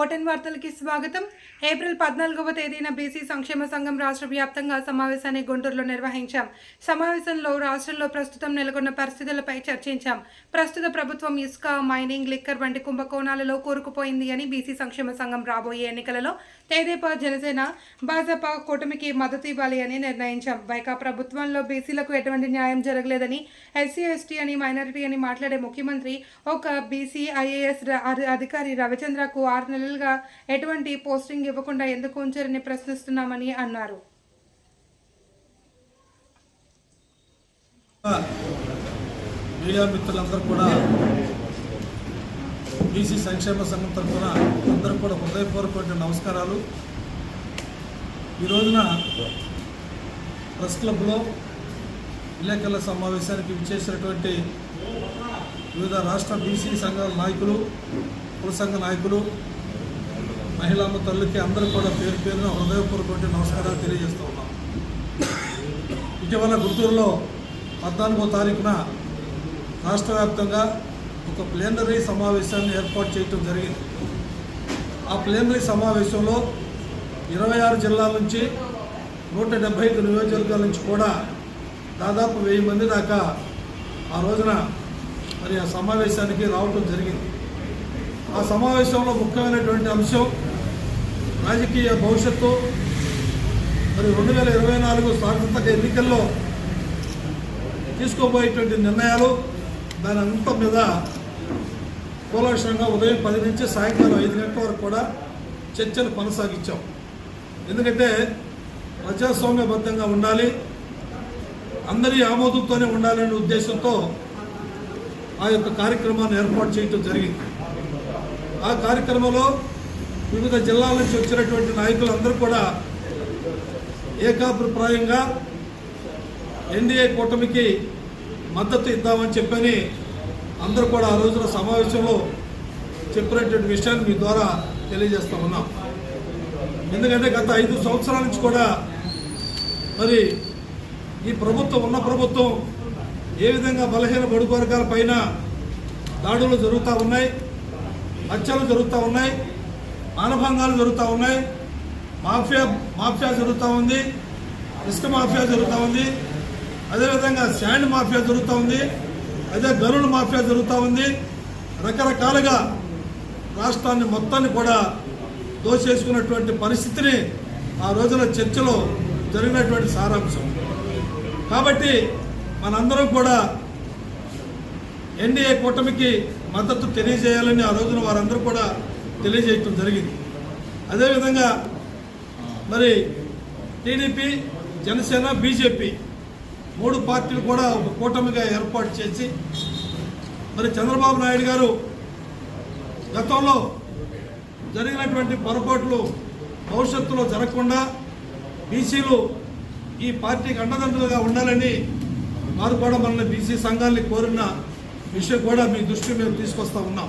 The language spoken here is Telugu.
ఓటెన్ వార్తలకి స్వాగతం. ఏప్రిల్ 14వ తేదీన బీసీ సంక్షేమ సంఘం రాష్ట్ర వ్యాప్తంగా సమావేశాన్ని గుంటూరులో నిర్వహించాం. సమావేశంలో రాష్ట్రంలో ప్రస్తుతం నెలకొన్న పరిస్థితులపై చర్చించాం. ప్రస్తుత ప్రభుత్వం ఇసుక, మైనింగ్, లిక్కర్ వంటి కుంభకోణాలలో కూరుకుపోయింది అని బీసీ సంక్షేమ సంఘం రాబోయే ఎన్నికలలో తెదేపా, జనసేన, భాజపా కూటమికి మద్దతు ఇవ్వాలి అని నిర్ణయించాం. వైకా ప్రభుత్వంలో బీసీలకు ఎటువంటి న్యాయం జరగలేదని, ఎస్సీ, ఎస్టీ అని, మైనారిటీ అని మాట్లాడే ముఖ్యమంత్రి ఒక బీసీ ఐఏఎస్ అధికారి రవిచంద్రకు 6 నెలలుగా ఎటువంటి పోస్టింగ్ ఇవ్వకుండా ఎందుకు ఉంచారని ప్రశ్నిస్తున్నామని అన్నారు. మీడియా మిత్రులందరూ కూడా బీసీ సంక్షేమ సంఘం తరఫున అందరూ కూడా హృదయపూర్వకమైన నమస్కారాలు. ఈ రోజున ప్రెస్ క్లబ్లో విలేకరుల సమావేశానికి విచ్చేసినటువంటి వివిధ రాష్ట్ర బీసీ సంఘాల నాయకులు, కుల సంఘ నాయకులు, మహిళమ్మ తల్లికి అందరూ కూడా పేరు పేరున హృదయపూర్వకమైన నమస్కారాలు తెలియజేస్తూ ఉన్నాం. ఇటీవల గుంటూరులో 14వ తారీఖున రాష్ట్ర వ్యాప్తంగా ఒక ప్లేనరీ సమావేశాన్ని ఏర్పాటు చేయడం జరిగింది. ఆ ప్లేనరీ సమావేశంలో 26 జిల్లాల నుంచి 175 నియోజకవర్గాల నుంచి కూడా దాదాపు 1000 మంది దాకా ఆ రోజున మరి ఆ సమావేశానికి రావడం జరిగింది. ఆ సమావేశంలో ముఖ్యమైనటువంటి అంశం రాజకీయ భవిష్యత్తు, మరి 2024 సార్వత్రిక ఎన్నికల్లో తీసుకోబోయేటువంటి నిర్ణయాలు, దాని అంతా మీద కూలంకషంగా ఉదయం 10 నుంచి సాయంకాలం 5 గంటల వరకు కూడా చర్చలు కొనసాగించాం. ఎందుకంటే ప్రజాస్వామ్యబద్ధంగా ఉండాలి, అందరి ఆమోదంతోనే ఉండాలనే ఉద్దేశంతో ఆ యొక్క కార్యక్రమాన్ని ఏర్పాటు చేయడం జరిగింది. ఆ కార్యక్రమంలో వివిధ జిల్లాల నుంచి వచ్చినటువంటి నాయకులందరూ కూడా ఏకాభిప్రాయంగా ఎన్డీఏ కూటమికి మద్దతు ఇద్దామని చెప్పని అందరూ కూడా ఆ రోజున సమావేశంలో చెప్పినటువంటి విషయాన్ని మీ ద్వారా తెలియజేస్తూ ఉన్నాం. ఎందుకంటే గత 5 సంవత్సరాల నుంచి కూడా మరి ఈ ప్రభుత్వం ఉన్న ప్రభుత్వం ఏ విధంగా బలహీన బడుగు వర్గాల పైన దాడులు జరుగుతూ ఉన్నాయి, హత్యలు జరుగుతూ ఉన్నాయి, మానభంగాలు జరుగుతూ ఉన్నాయి, మాఫియా జరుగుతూ ఉంది, ఇసుక మాఫియా జరుగుతూ ఉంది, అదేవిధంగా శాండ్ మాఫియా జరుగుతూ ఉంది, అదే గనుల మాఫియా జరుగుతూ ఉంది. రకరకాలుగా రాష్ట్రాన్ని మొత్తాన్ని కూడా దోచేసుకున్నటువంటి పరిస్థితిని ఆ రోజున చర్చలో జరిగినటువంటి సారాంశం. కాబట్టి మనందరం కూడా ఎన్డీఏ కూటమికి మద్దతు తెలియజేయాలని ఆ రోజున వారందరూ కూడా తెలియజేయటం జరిగింది. అదేవిధంగా మరి టీడీపీ, జనసేన, బీజేపీ 3 పార్టీలు కూడా ఒక కూటమిగా ఏర్పాటు చేసి మరి చంద్రబాబు నాయుడు గారు గతంలో జరిగినటువంటి పొరపాట్లు భవిష్యత్తులో జరగకుండా బీసీలు ఈ పార్టీకి అండదండలుగా ఉండాలని వారు కూడా మనల్ని బీసీ సంఘాన్ని కోరిన విషయం కూడా మీ దృష్టికి మేము తీసుకొస్తా ఉన్నాం.